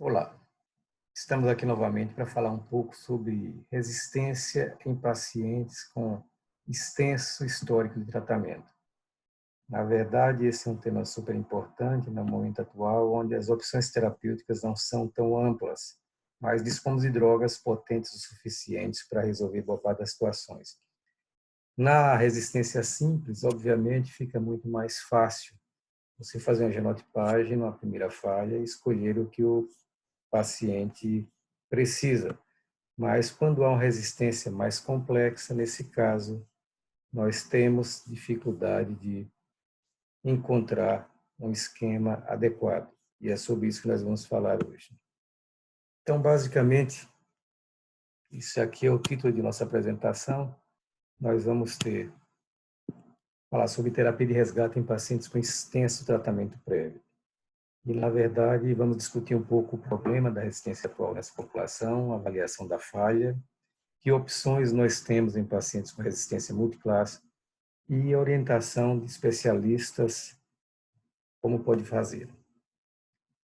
Olá, estamos aqui novamente para falar um pouco sobre resistência em pacientes com extenso histórico de tratamento. Na verdade, esse é um tema super importante no momento atual, onde as opções terapêuticas não são tão amplas, mas dispomos de drogas potentes o suficientes para resolver boa parte das situações. Na resistência simples, obviamente, fica muito mais fácil você fazer uma genotipagem numa primeira falha e escolher o que o paciente precisa. Mas quando há uma resistência mais complexa, nesse caso, nós temos dificuldade de encontrar um esquema adequado. E é sobre isso que nós vamos falar hoje. Então, basicamente, isso aqui é o título de nossa apresentação. Nós vamos falar sobre terapia de resgate em pacientes com extenso tratamento prévio. E, na verdade, vamos discutir um pouco o problema da resistência atual nessa população, a avaliação da falha, que opções nós temos em pacientes com resistência multiclasse e orientação de especialistas, como pode fazer.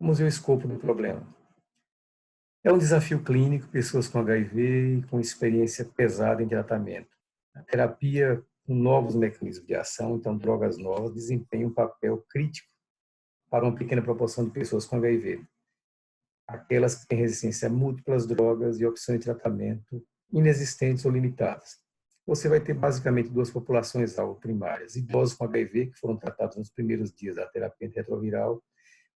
Vamos ver o escopo do problema. É um desafio clínico, pessoas com HIV e com experiência pesada em tratamento. A terapia com novos mecanismos de ação, então drogas novas, desempenha um papel crítico para uma pequena proporção de pessoas com HIV. Aquelas que têm resistência a múltiplas drogas e opções de tratamento inexistentes ou limitadas. Você vai ter basicamente duas populações-alvo primárias: idosos com HIV, que foram tratados nos primeiros dias da terapia antirretroviral,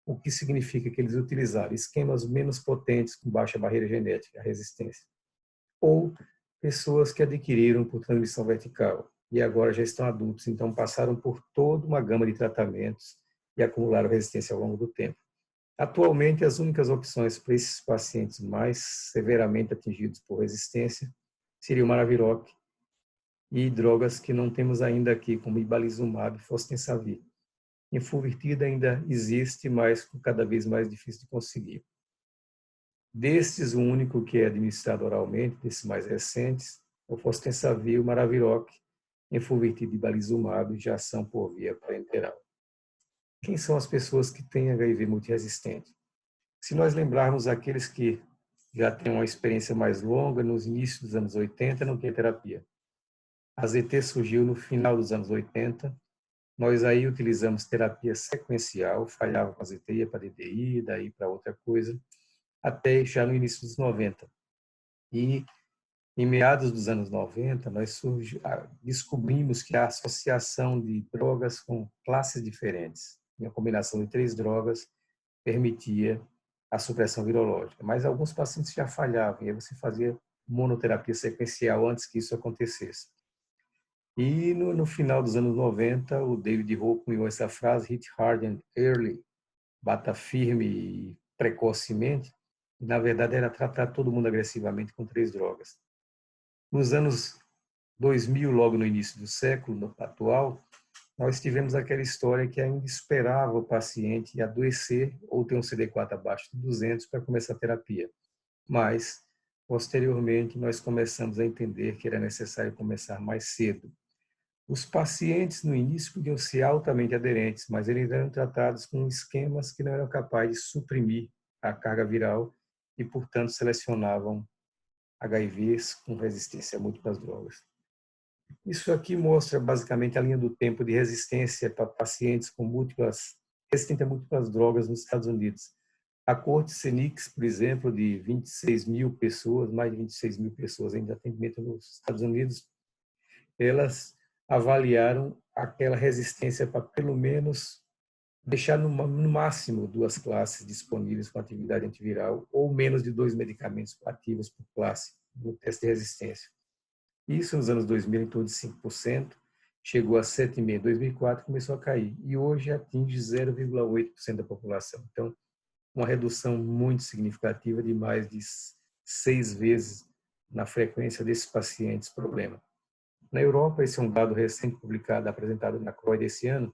o que significa que eles utilizaram esquemas menos potentes com baixa barreira genética, a resistência, ou pessoas que adquiriram por transmissão vertical e agora já estão adultos, então passaram por toda uma gama de tratamentos e acumularam resistência ao longo do tempo. Atualmente, as únicas opções para esses pacientes mais severamente atingidos por resistência seriam o Maraviroc e drogas que não temos ainda aqui, como Ibalizumab e Fostensavir. Enfuvirtida ainda existe, mas cada vez mais difícil de conseguir. Destes, o único que é administrado oralmente, desses mais recentes, é o Fostensavir e o Maraviroc. Enfuvirtida e Ibalizumab já são por via parenteral. Quem são as pessoas que têm HIV multiresistente? Se nós lembrarmos aqueles que já têm uma experiência mais longa, nos inícios dos anos 80, não tinha terapia. A ZT surgiu no final dos anos 80. Nós aí utilizamos terapia sequencial, falhava com a ZT, ia para DDI, daí para outra coisa, até já no início dos 90. E em meados dos anos 90, nós descobrimos que a associação de drogas com classes diferentes, uma combinação de 3 drogas, permitia a supressão virológica. Mas alguns pacientes já falhavam, e aí você fazia monoterapia sequencial antes que isso acontecesse. E no final dos anos 90, o David Ho cunhou essa frase, hit hard and early, bata firme e precocemente, e na verdade era tratar todo mundo agressivamente com 3 drogas. Nos anos 2000, logo no início do século atual, nós tivemos aquela história que ainda esperava o paciente adoecer ou ter um CD4 abaixo de 200 para começar a terapia. Mas, posteriormente, nós começamos a entender que era necessário começar mais cedo. Os pacientes, no início, podiam ser altamente aderentes, mas eles eram tratados com esquemas que não eram capazes de suprimir a carga viral e, portanto, selecionavam HIVs com resistência a múltiplas drogas. Isso aqui mostra basicamente a linha do tempo de resistência para pacientes com resistentes a múltiplas drogas nos Estados Unidos. A Cohort Senix, por exemplo, de 26 mil pessoas, mais de 26 mil pessoas em atendimento nos Estados Unidos, elas avaliaram aquela resistência para pelo menos deixar no máximo 2 classes disponíveis com atividade antiviral ou menos de 2 medicamentos ativos por classe no teste de resistência. Isso nos anos 2000 em torno de 5%, chegou a 7,5% em 2004, começou a cair e hoje atinge 0,8% da população. Então, uma redução muito significativa de mais de 6 vezes na frequência desses pacientes problema. Na Europa, esse é um dado recente publicado, apresentado na CROI desse ano.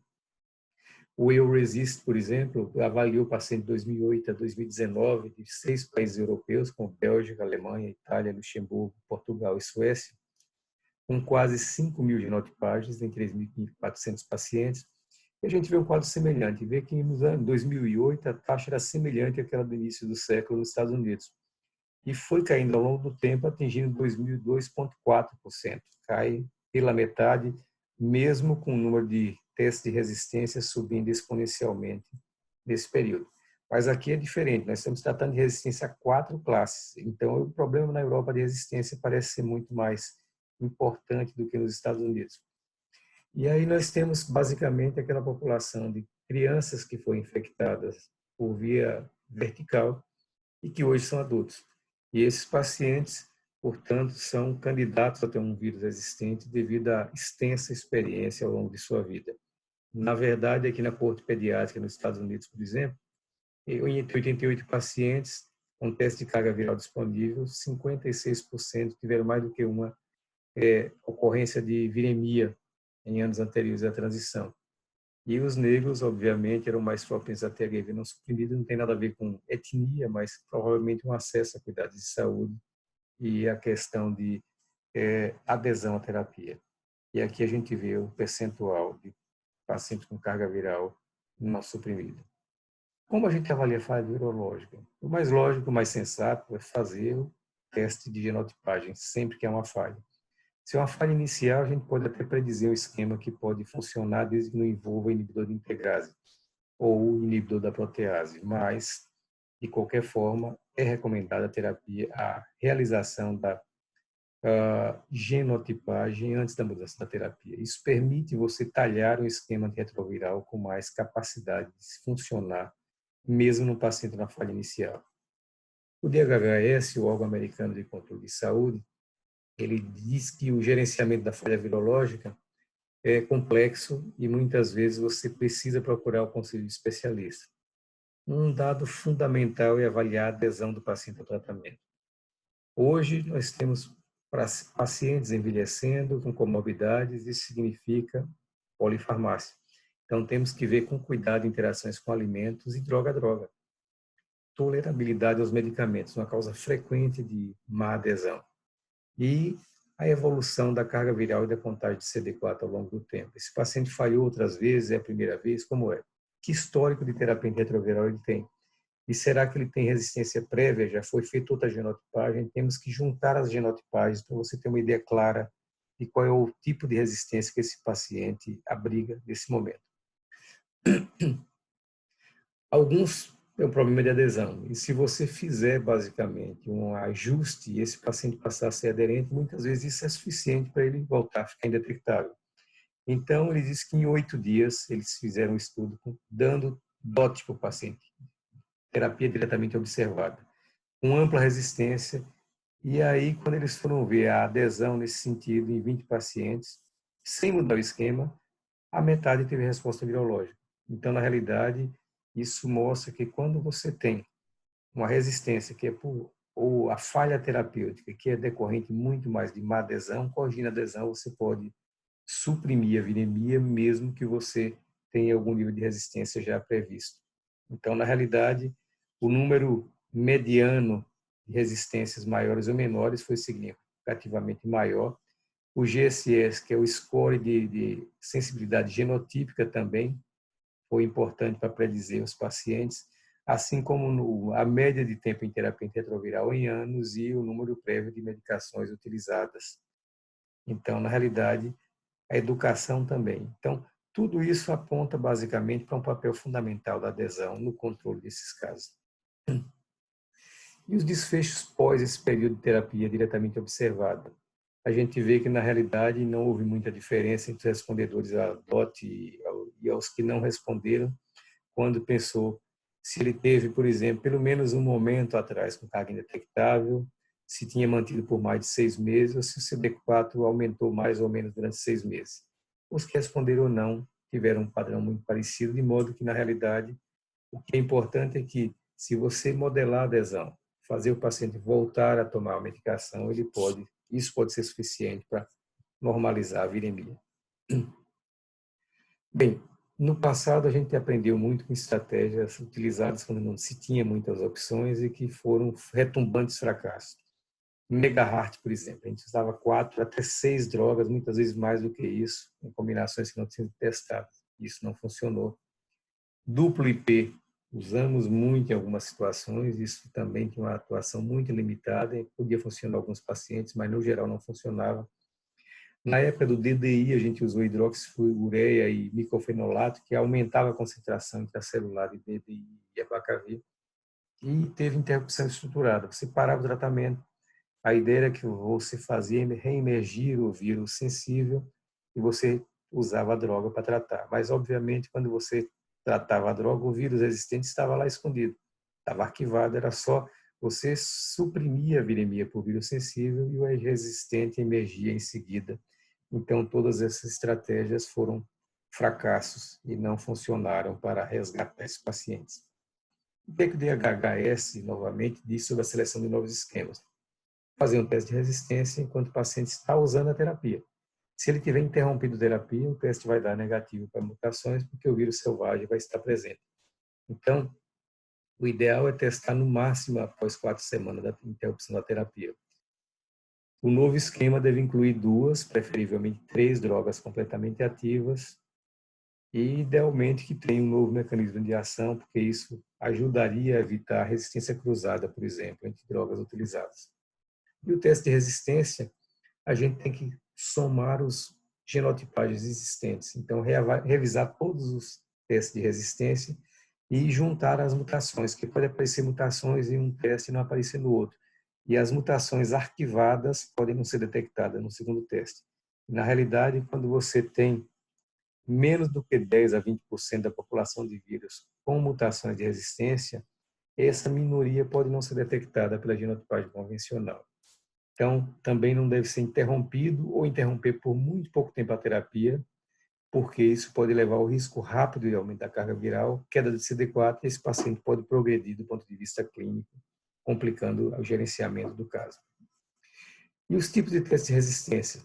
O EURESIST, por exemplo, avaliou o paciente de 2008 a 2019 de 6 países europeus, como Bélgica, Alemanha, Itália, Luxemburgo, Portugal e Suécia, com quase 5 mil genotipagens em 3.400 pacientes, E a gente vê um quadro semelhante, vê que nos anos 2008 a taxa era semelhante àquela do início do século nos Estados Unidos. E foi caindo ao longo do tempo, atingindo 2.002,4%. Cai pela metade, mesmo com o número de testes de resistência subindo exponencialmente nesse período. Mas aqui é diferente, nós estamos tratando de resistência a 4 classes. Então, o problema na Europa de resistência parece ser muito mais importante do que nos Estados Unidos. E aí nós temos basicamente aquela população de crianças que foram infectadas por via vertical e que hoje são adultos. E esses pacientes, portanto, são candidatos a ter um vírus resistente devido à extensa experiência ao longo de sua vida. Na verdade, aqui na coorte pediátrica nos Estados Unidos, por exemplo, entre 88 pacientes com teste de carga viral disponível, 56% tiveram mais do que uma ocorrência de viremia em anos anteriores à transição. E os negros, obviamente, eram mais propensos a ter HIV não suprimido, não tem nada a ver com etnia, mas provavelmente um acesso a cuidados de saúde e a questão de adesão à terapia. E aqui a gente vê o percentual de pacientes com carga viral não suprimida. Como a gente avalia a falha virológica? O mais lógico, o mais sensato é fazer o teste de genotipagem, sempre que há uma falha. Se é uma falha inicial, a gente pode até predizer um esquema que pode funcionar desde que não envolva inibidor de integrase ou inibidor da protease, mas, de qualquer forma, é recomendada a terapia, a realização da genotipagem antes da mudança da terapia. Isso permite você talhar um esquema retroviral com mais capacidade de funcionar, mesmo no paciente na falha inicial. O DHHS, o órgão americano de controle de saúde, ele diz que o gerenciamento da falha virológica é complexo e muitas vezes você precisa procurar o conselho de especialista. Um dado fundamental é avaliar a adesão do paciente ao tratamento. Hoje nós temos pacientes envelhecendo com comorbidades, isso significa polifarmácia. Então temos que ver com cuidado interações com alimentos e droga-droga. Tolerabilidade aos medicamentos, uma causa frequente de má adesão. E a evolução da carga viral e da contagem de CD4 ao longo do tempo. Esse paciente falhou outras vezes, é a primeira vez, como é? Que histórico de terapia antirretroviral ele tem? E será que ele tem resistência prévia? Já foi feita outra genotipagem? Temos que juntar as genotipagens para você ter uma ideia clara de qual é o tipo de resistência que esse paciente abriga nesse momento. Alguns é um problema de adesão. E se você fizer, basicamente, um ajuste e esse paciente passar a ser aderente, muitas vezes isso é suficiente para ele voltar a ficar indetectável. Então, ele disse que em 8 dias eles fizeram um estudo dando DOT para o paciente, terapia diretamente observada, com ampla resistência. E aí, quando eles foram ver a adesão nesse sentido em 20 pacientes, sem mudar o esquema, a metade teve resposta virológica. Então, na realidade, isso mostra que quando você tem uma resistência que é ou a falha terapêutica, que é decorrente muito mais de má adesão, corrigindo a adesão, você pode suprimir a viremia, mesmo que você tenha algum nível de resistência já previsto. Então, na realidade, o número mediano de resistências maiores ou menores foi significativamente maior. O GSS, que é o score de sensibilidade genotípica também, foi importante para predizer os pacientes, assim como a média de tempo em terapia antirretroviral em anos e o número prévio de medicações utilizadas. Então, na realidade, a educação também. Então, tudo isso aponta basicamente para um papel fundamental da adesão no controle desses casos. E os desfechos pós esse período de terapia diretamente observada? A gente vê que, na realidade, não houve muita diferença entre os respondedores à DOT e aos que não responderam, quando pensou se ele teve, por exemplo, pelo menos um momento atrás com carga indetectável, se tinha mantido por mais de 6 meses, ou se o CD4 aumentou mais ou menos durante 6 meses. Os que responderam não tiveram um padrão muito parecido, de modo que, na realidade, o que é importante é que, se você modelar a adesão, fazer o paciente voltar a tomar a medicação, isso pode ser suficiente para normalizar a viremia. Bem, no passado a gente aprendeu muito com estratégias utilizadas quando não se tinha muitas opções e que foram retumbantes fracassos. Megaheart, por exemplo, a gente usava 4 até 6 drogas, muitas vezes mais do que isso, em combinações que não tinham sido testadas. isso não funcionou. Duplo IP, usamos muito em algumas situações, isso também tinha uma atuação muito limitada, e podia funcionar em alguns pacientes, mas no geral não funcionava. Na época do DDI, a gente usou hidroxiureia e micofenolato, que aumentava a concentração intracelular de DDI e abacavir, e teve interrupção estruturada. Você parava o tratamento, a ideia era que você fazia reemergir o vírus sensível e você usava a droga para tratar. Mas, obviamente, quando você tratava a droga, o vírus resistente estava lá escondido, estava arquivado, era só você suprimir a viremia por vírus sensível e o resistente emergia em seguida. Então, todas essas estratégias foram fracassos e não funcionaram para resgatar esses pacientes. O que o DHHS, novamente, diz sobre a seleção de novos esquemas? Fazer um teste de resistência enquanto o paciente está usando a terapia. Se ele tiver interrompido a terapia, o teste vai dar negativo para mutações, porque o vírus selvagem vai estar presente. Então, o ideal é testar no máximo após 4 semanas da interrupção da terapia. O novo esquema deve incluir 2, preferivelmente 3 drogas completamente ativas e, idealmente, que tenha um novo mecanismo de ação, porque isso ajudaria a evitar a resistência cruzada, por exemplo, entre drogas utilizadas. E o teste de resistência, a gente tem que somar os genotipagens existentes. Então, revisar todos os testes de resistência e juntar as mutações, que pode aparecer mutações em um teste e não aparecer no outro. E as mutações arquivadas podem não ser detectadas no segundo teste. Na realidade, quando você tem menos do que 10 a 20% da população de vírus com mutações de resistência, essa minoria pode não ser detectada pela genotipagem convencional. Então, também não deve ser interrompido ou interromper por muito pouco tempo a terapia, porque isso pode levar ao risco rápido de aumento da carga viral, queda de CD4, e esse paciente pode progredir do ponto de vista clínico, complicando o gerenciamento do caso. E os tipos de teste de resistência?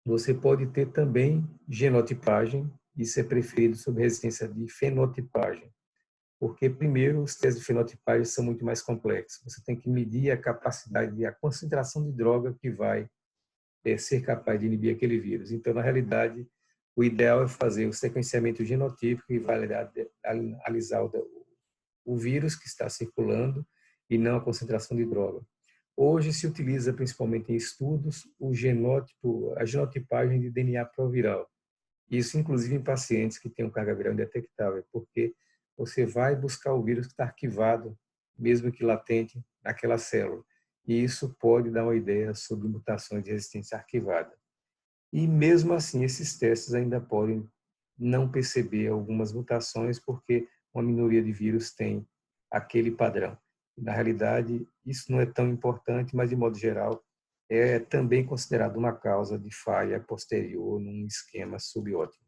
Você pode ter também genotipagem, isso é preferido sobre resistência de fenotipagem, porque, primeiro, os testes de fenotipagem são muito mais complexos. Você tem que medir a capacidade, a concentração de droga que vai ser capaz de inibir aquele vírus. Então, na realidade, o ideal é fazer o sequenciamento genotípico e validar, analisar o vírus que está circulando e não a concentração de droga. Hoje se utiliza, principalmente em estudos, o genótipo, a genotipagem de DNA proviral. Isso, inclusive, em pacientes que têm carga viral indetectável, porque você vai buscar o vírus que está arquivado, mesmo que latente, naquela célula. E isso pode dar uma ideia sobre mutações de resistência arquivada. E, mesmo assim, esses testes ainda podem não perceber algumas mutações, porque uma minoria de vírus tem aquele padrão. Na realidade, isso não é tão importante, mas, de modo geral, é também considerado uma causa de falha posterior num esquema subótimo.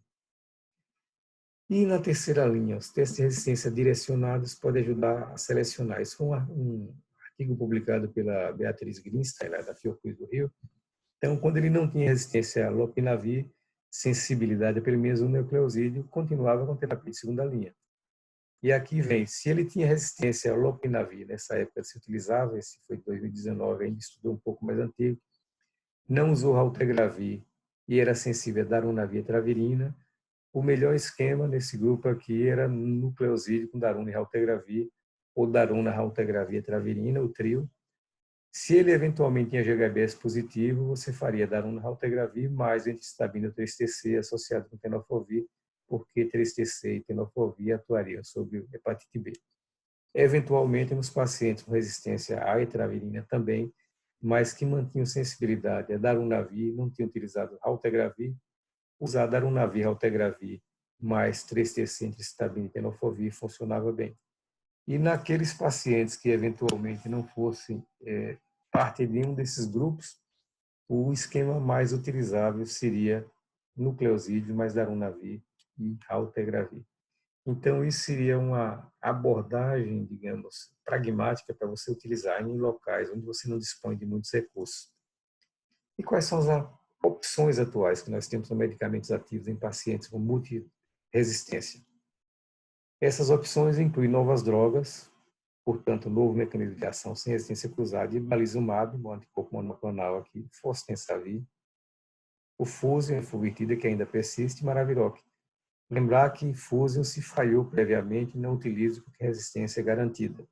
E na terceira linha, os testes de resistência direcionados podem ajudar a selecionar. Isso foi um artigo publicado pela Beatriz Grinstein, da Fiocruz do Rio. Então, quando ele não tinha resistência a lopinavir, sensibilidade a pelo menos um nucleosídeo, continuava com terapia de segunda linha. E aqui vem, se ele tinha resistência ao lopinavir, nessa época se utilizava, esse foi de 2019, ainda estudou um pouco mais antigo, não usou raltegravir e era sensível a darunavir e travirina, o melhor esquema nesse grupo aqui era nucleosídeo com daruna e raltegravir, ou daruna, raltegravir e travirina, o trio. Se ele eventualmente tinha GHBS positivo, você faria daruna, raltegravir mais ventricidabina 3-TC associado com tenofovir, porque 3-TC e tenofovir atuariam sobre hepatite B. Eventualmente, nos pacientes com resistência à etravirina também, mas que mantinham sensibilidade a darunavir, não tinham utilizado raltegravir, usar darunavir, raltegravir mais 3-TC, ventricidabina e tenofovir funcionava bem. E naqueles pacientes que eventualmente não fossem parte de um desses grupos, o esquema mais utilizável seria nucleosídeo mais darunavir e raltegravir. Então, isso seria uma abordagem, digamos, pragmática para você utilizar em locais onde você não dispõe de muitos recursos. E quais são as opções atuais que nós temos para medicamentos ativos em pacientes com multiresistência? Essas opções incluem novas drogas, portanto, novo mecanismo de ação sem resistência cruzada, ibalizumab, um anticorpo monoclonal aqui, fostensavir, o Fusion, fulvirtida, que ainda persiste, e maraviroc. Lembrar que Fusion, se falhou previamente, não utiliza porque a resistência é garantida.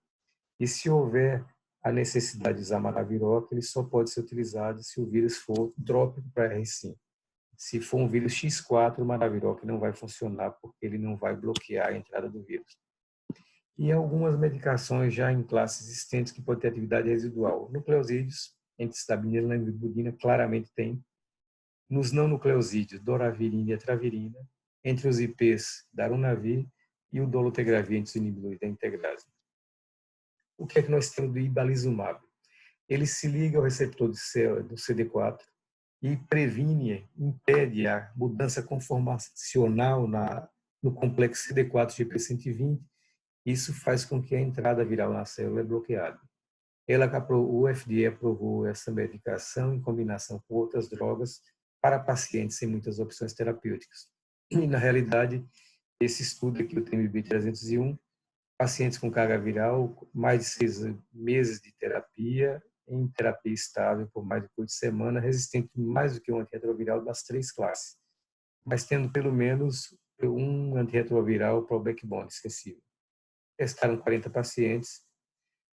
E se houver a necessidade de usar maraviroc, ele só pode ser utilizado se o vírus for trópico para R5. Se for um vírus X4, o maraviroc não vai funcionar porque ele não vai bloquear a entrada do vírus. E algumas medicações já em classes existentes que podem ter atividade residual. Nucleosídeos, antistabina e ibudina, claramente tem. Nos não nucleosídeos, doravirina e etravirina. Entre os IPs, darunavir e o dolutegravir, entre os inibidores da integrase. O que é que nós temos do ibalizumab? Ele se liga ao receptor do CD4 e previne, impede a mudança conformacional no complexo CD4-GP120. Isso faz com que a entrada viral na célula é bloqueada. O FDA aprovou essa medicação em combinação com outras drogas para pacientes sem muitas opções terapêuticas. E, na realidade, esse estudo aqui, o TMB-301, pacientes com carga viral, mais de 6 meses de terapia, em terapia estável por mais de 8 semanas, resistente mais do que um antirretroviral das 3 classes, mas tendo pelo menos um antirretroviral para o backbone esquecível. Testaram 40 pacientes,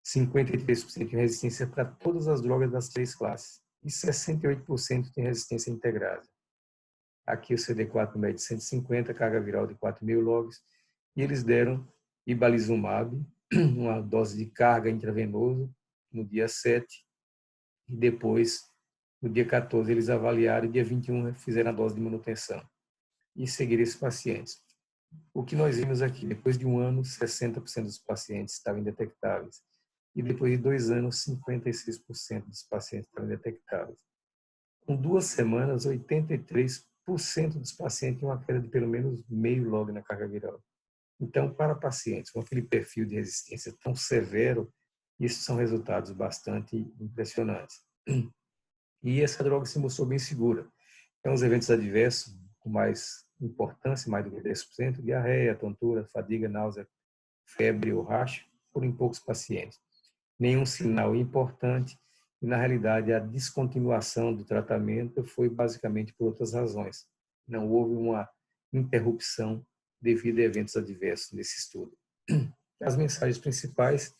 53% de resistência para todas as drogas das 3 classes e 68% tem resistência integrada. Aqui o CD4 mede 150, carga viral de 4.000 logs, e eles deram ibalizumab, uma dose de carga intravenosa, no dia 7, e depois, no dia 14, eles avaliaram, e dia 21 fizeram a dose de manutenção, e seguiram esses pacientes. O que nós vimos aqui, depois de um ano, 60% dos pacientes estavam indetectáveis, e depois de 2 anos, 56% dos pacientes estavam indetectáveis. Com 2 semanas, 83% dos pacientes tinham uma queda de pelo menos meio log na carga viral. Então, para pacientes com aquele perfil de resistência tão severo, isso são resultados bastante impressionantes. E essa droga se mostrou bem segura. Então, os eventos adversos com mais importância, mais do que 10%, diarreia, tontura, fadiga, náusea, febre ou racha, foram em poucos pacientes. Nenhum sinal importante e, na realidade, a descontinuação do tratamento foi basicamente por outras razões. Não houve uma interrupção devido a eventos adversos nesse estudo. As mensagens principais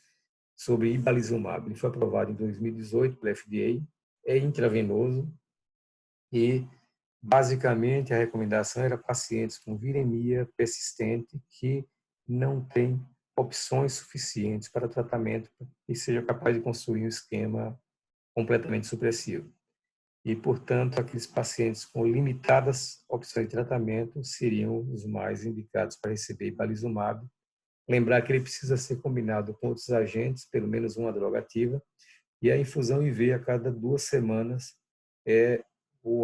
sobre ibalizumab, ele foi aprovado em 2018 pela FDA, é intravenoso e, basicamente, a recomendação era pacientes com viremia persistente que não têm opções suficientes para tratamento e seja capaz de construir um esquema completamente supressivo. E, portanto, aqueles pacientes com limitadas opções de tratamento seriam os mais indicados para receber ibalizumab. Lembrar que ele precisa ser combinado com outros agentes, pelo menos uma droga ativa, e a infusão IV a cada 2 semanas é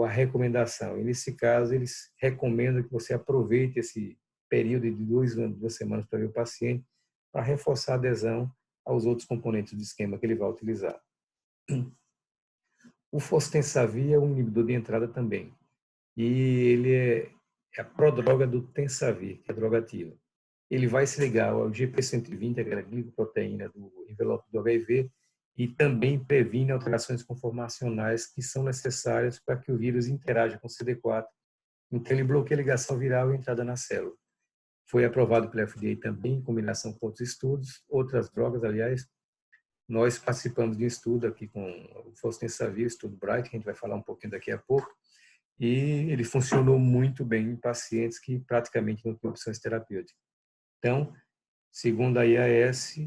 a recomendação. E, nesse caso, eles recomendam que você aproveite esse período de 2 semanas para ver o paciente, para reforçar a adesão aos outros componentes do esquema que ele vai utilizar. O fostemsavir é um inibidor de entrada também. E ele é a prodroga do tensavir, que é a droga ativa. Ele vai se ligar ao GP120, aquela glicoproteína do envelope do HIV, e também previne alterações conformacionais que são necessárias para que o vírus interaja com o CD4. Então, ele bloqueia a ligação viral e a entrada na célula. Foi aprovado pela FDA também, em combinação com outros estudos, outras drogas, aliás. Nós participamos de um estudo aqui com o fostemsavir, o estudo Bright, que a gente vai falar um pouquinho daqui a pouco, e ele funcionou muito bem em pacientes que praticamente não têm opções terapêuticas. Então, segundo a IAS,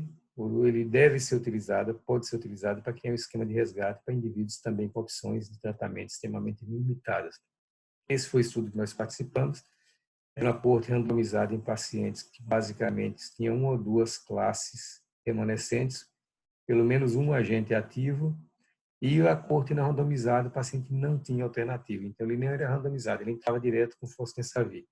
ele deve ser utilizado, pode ser utilizado para quem é um esquema de resgate para indivíduos também com opções de tratamento extremamente limitadas. Esse foi o estudo que nós participamos. Era uma coorte randomizada em pacientes que basicamente tinham 1 ou 2 classes remanescentes, pelo menos um agente ativo, e a coorte não randomizada, o paciente não tinha alternativa. Então, ele nem era randomizado, ele entrava direto com fostemsavir.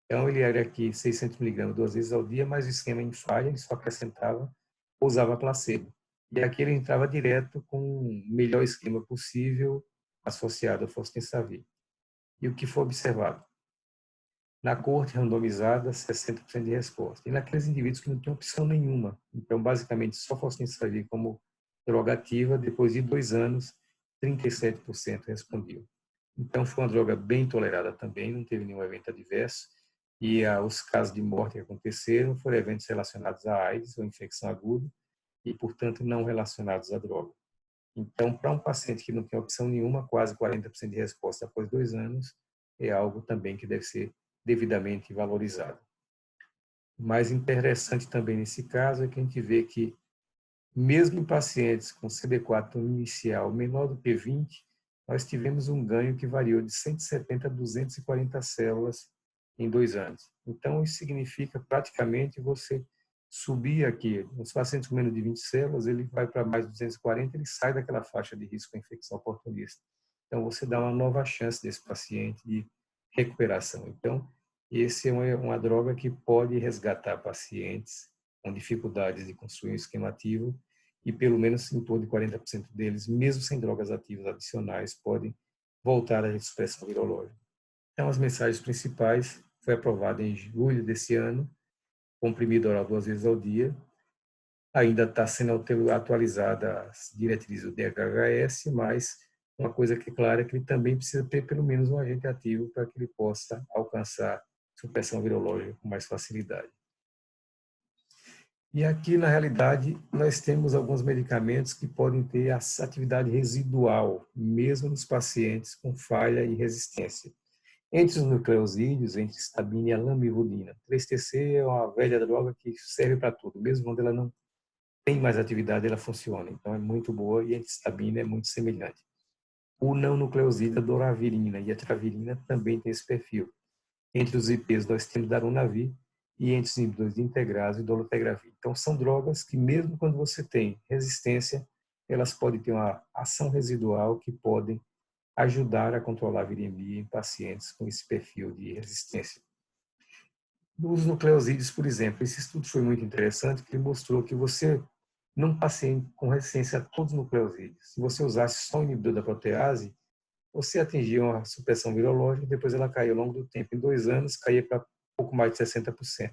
Então, ele era aqui 600 mg 2 vezes ao dia, mas o esquema em falha, ele só acrescentava, usava placebo. E aqui ele entrava direto com o melhor esquema possível associado ao fostemsavir. E o que foi observado? Na coorte randomizada, 60% de resposta. E naqueles indivíduos que não tinham opção nenhuma. Então, basicamente, só fostemsavir como droga ativa, depois de 2 anos, 37% respondiam. Então, foi uma droga bem tolerada também, não teve nenhum evento adverso. e os casos de morte que aconteceram foram eventos relacionados à AIDS ou infecção aguda e, portanto, não relacionados à droga. Então, para um paciente que não tem opção nenhuma, quase 40% de resposta após 2 anos é algo também que deve ser devidamente valorizado. O mais interessante também nesse caso é que a gente vê que, mesmo em pacientes com CD4 inicial menor do que 20, nós tivemos um ganho que variou de 170 a 240 células em 2 anos. Então, isso significa praticamente você subir aqui. Nos pacientes com menos de 20 células, ele vai para mais de 240, ele sai daquela faixa de risco de infecção oportunista. Então, você dá uma nova chance desse paciente de recuperação. Então, esse é uma droga que pode resgatar pacientes com dificuldades de construir um esquema ativo e pelo menos em torno de 40% deles, mesmo sem drogas ativas adicionais, podem voltar à expressão virológica. Então, as mensagens principais: foi aprovado em julho desse ano, comprimido oral 2 vezes ao dia, ainda está sendo atualizada as diretrizes do DHHS, mas uma coisa que é clara é que ele também precisa ter pelo menos um agente ativo para que ele possa alcançar supressão virológica com mais facilidade. E aqui, na realidade, nós temos alguns medicamentos que podem ter atividade residual, mesmo nos pacientes com falha e resistência. Entre os nucleosídeos, entre estabina e a lamivudina. 3-TC é uma velha droga que serve para tudo, mesmo quando ela não tem mais atividade, ela funciona. Então, é muito boa e a estabina é muito semelhante. O não nucleosídeo, a doravirina e a travirina também tem esse perfil. Entre os IPs, nós temos darunavir, e entre os inibidores de integrase e dolutegravir. Então, são drogas que, mesmo quando você tem resistência, elas podem ter uma ação residual que podem ajudar a controlar a viremia em pacientes com esse perfil de resistência. Nos nucleosídeos, por exemplo, esse estudo foi muito interessante, porque ele mostrou que você, num paciente com resistência a todos os nucleosídeos, se você usasse só o inibidor da protease, você atingia uma supressão virológica, depois ela caía ao longo do tempo. Em 2 anos, caía para pouco mais de 60%.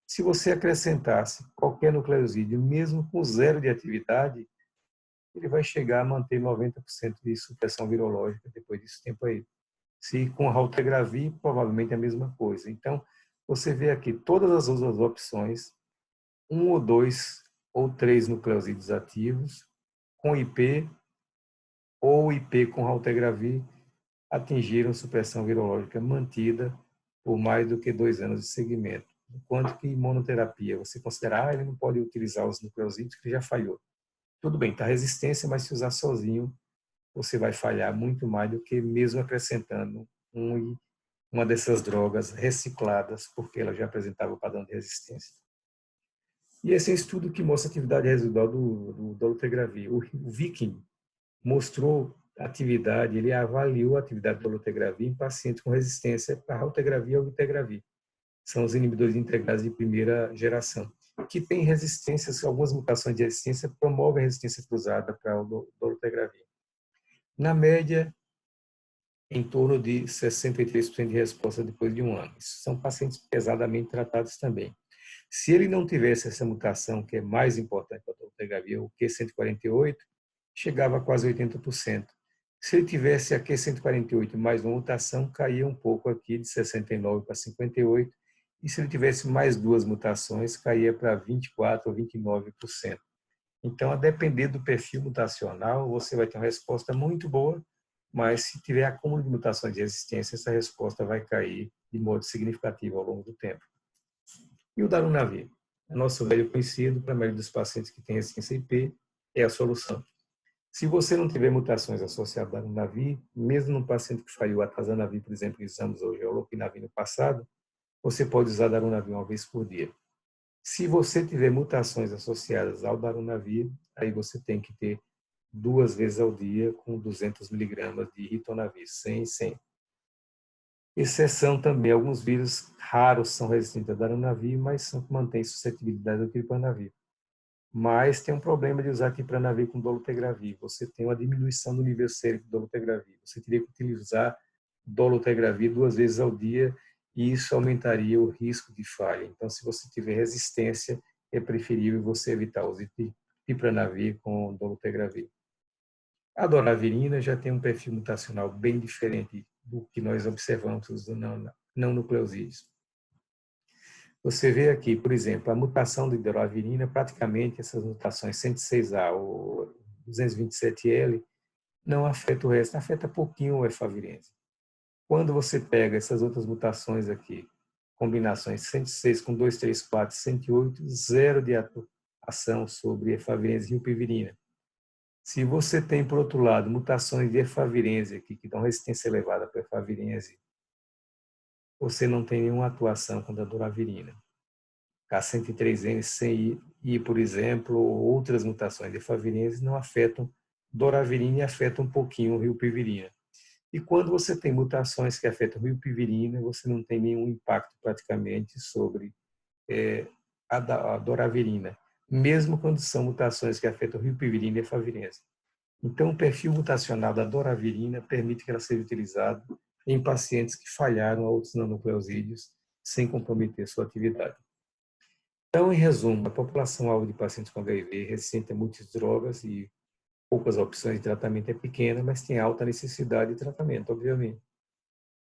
Se você acrescentasse qualquer nucleosídeo, mesmo com 0 de atividade, ele vai chegar a manter 90% de supressão virológica depois desse tempo aí. Se com raltegravir, provavelmente é a mesma coisa. Então, você vê aqui todas as outras opções, 1 ou 2 ou 3 nucleosídeos ativos, com IP ou IP com raltegravir, atingiram supressão virológica mantida por mais do que 2 anos de seguimento. Enquanto que imunoterapia, você considera, ele não pode utilizar os nucleosídeos que já falhou. Tudo bem, está resistência, mas se usar sozinho, você vai falhar muito mais do que mesmo acrescentando uma dessas drogas recicladas, porque ela já apresentava o padrão de resistência. E esse é um estudo que mostra a atividade residual do dolutegravir. O Viking mostrou atividade, ele avaliou a atividade do dolutegravir em pacientes com resistência para raltegravir ou vitegravir. São os inibidores de integrase de primeira geração, que têm resistências, algumas mutações de resistência promovem a resistência cruzada para o dolutegravir. Na média, em torno de 63% de resposta depois de 1 ano. Isso são pacientes pesadamente tratados também. Se ele não tivesse essa mutação, que é mais importante para o dolutegravir, o Q148, chegava a quase 80%. Se ele tivesse a Q148 mais uma mutação, caía um pouco aqui, de 69 para 58%, e se ele tivesse mais 2 mutações, caía para 24 ou 29%. Então, a depender do perfil mutacional, você vai ter uma resposta muito boa, mas se tiver acúmulo de mutações de resistência, essa resposta vai cair de modo significativo ao longo do tempo. E o darunavir, nosso velho conhecido, para a maioria dos pacientes que têm resistência IP, é a solução. Se você não tiver mutações associadas ao darunavir, mesmo no paciente que falhou atazanavir, por exemplo, que usamos hoje, ou lopinavir no passado, você pode usar darunavir 1 vez por dia. Se você tiver mutações associadas ao darunavir, aí você tem que ter 2 vezes ao dia com 200 miligramas de ritonavir, 100 e 100. Exceção também, alguns vírus raros são resistentes a darunavir, mas mantêm suscetibilidade ao tripranavir. Mas tem um problema de usar tripranavir com dolutegravir. Você tem uma diminuição do nível sérico do dolutegravir. Você teria que utilizar dolutegravir 2 vezes ao dia e isso aumentaria o risco de falha. Então, se você tiver resistência, é preferível você evitar o tripranavir com dolutegravir. A doravirina já tem um perfil mutacional bem diferente do que nós observamos nos não nucleosídeos. Você vê aqui, por exemplo, a mutação de doravirina, praticamente essas mutações 106A ou 227L, não afeta o resto, afeta pouquinho o efavirense. Quando você pega essas outras mutações aqui, combinações 106 com 234, 108, zero de ação sobre efavirense e rilpivirina. Se você tem, por outro lado, mutações de efavirense aqui, que dão resistência elevada para efavirense, você não tem nenhuma atuação contra a doravirina. K103N, CI, por exemplo, ou outras mutações de efavirense não afetam doravirina e afetam um pouquinho o rilpivirina. E quando você tem mutações que afetam rilpivirina, você não tem nenhum impacto praticamente sobre a doravirina, mesmo quando são mutações que afetam rilpivirina e efavirense. Então, o perfil mutacional da doravirina permite que ela seja utilizada em pacientes que falharam a outros nanonucleosídeos sem comprometer sua atividade. Então, em resumo, a população-alvo de pacientes com HIV resistente a muitas drogas e poucas opções de tratamento é pequena, mas tem alta necessidade de tratamento, obviamente.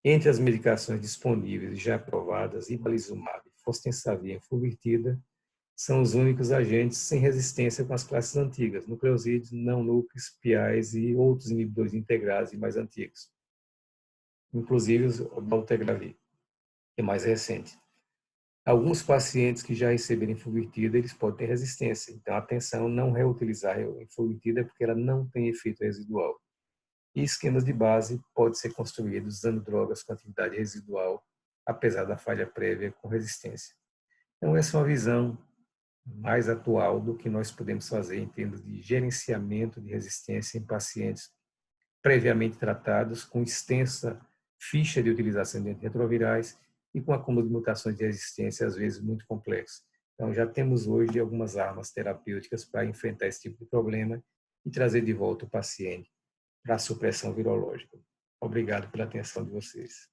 Entre as medicações disponíveis e já aprovadas, ibalizumab, fostensavir e fulvirtida são os únicos agentes sem resistência com as classes antigas, nucleosídeos, não núcleos, PIs e outros inibidores integrados e mais antigos, inclusive o dolutegravir, que é mais recente. Alguns pacientes que já receberam fulvirtida, eles podem ter resistência. Então, atenção, não reutilizar a fulvirtida porque ela não tem efeito residual. E esquemas de base podem ser construídos usando drogas com atividade residual, apesar da falha prévia com resistência. Então, essa é uma visão mais atual do que nós podemos fazer em termos de gerenciamento de resistência em pacientes previamente tratados, com extensa ficha de utilização de antirretrovirais e com acúmulo de mutações de resistência, às vezes muito complexo. Então, já temos hoje algumas armas terapêuticas para enfrentar esse tipo de problema e trazer de volta o paciente para a supressão virológica. Obrigado pela atenção de vocês.